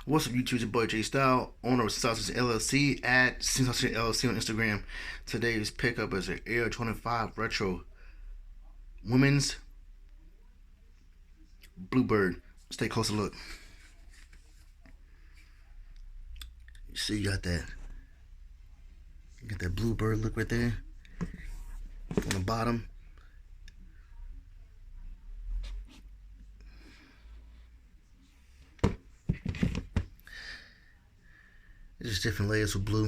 What's up, YouTube? It's your boy J Style, owner of Sausage LLC at Sausage LLC on Instagram. Today's pickup is an Air 25 Retro Women's Bluebird. Let's take a closer look. You see, you got that Bluebird look right there on the bottom. There's different layers of blue.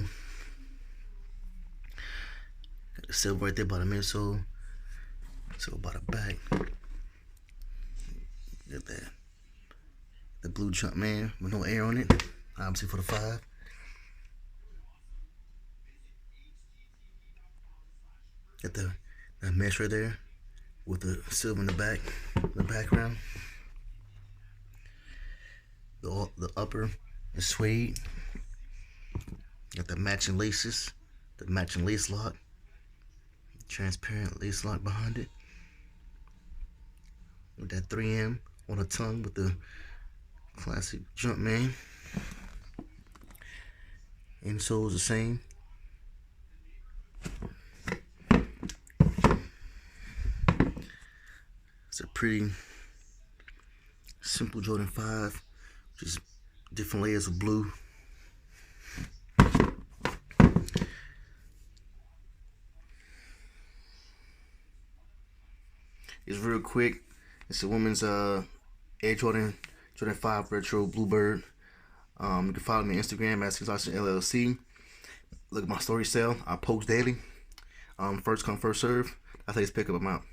Got the silver right there by the midsole, silver by the back. Got the blue jump man with no air on it, obviously for the 5. Got that mesh right there with the silver in the back, the background. The upper is suede. Got the matching laces, the matching lace lock, transparent lace lock behind it. With that 3M on the tongue with the classic Jumpman. Insole is the same. It's a pretty simple Jordan 5, just different layers of blue. It's real quick. It's a woman's Air Jordan 5 Retro Bluebird. You can follow me on Instagram at Sausage LLC. Look at my story sale. I post daily. First come, first serve. That's how you pick up. I'm out.